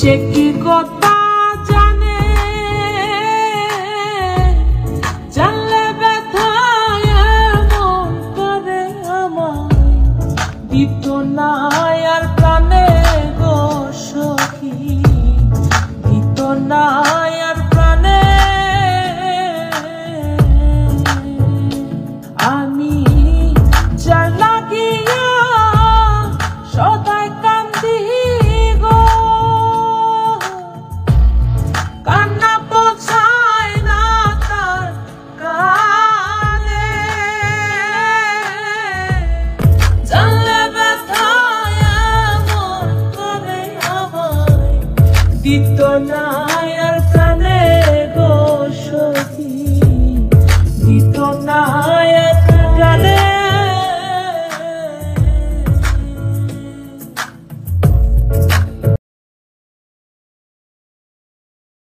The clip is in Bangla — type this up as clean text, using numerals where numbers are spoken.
সে কি কথা জানে, জানলে ব্যথায় এমন করে আমায় দিত না আর প্রাণে গো সখী, দিত না আর প্রাণে। আমি যার লাগিয়া সদাই কান্দি গো, কান্না পৌঁছায় না তার কানে, জানলে ব্যথায় এমন করে আমায় দিত না আর প্রাণে গো সখী, দিত না।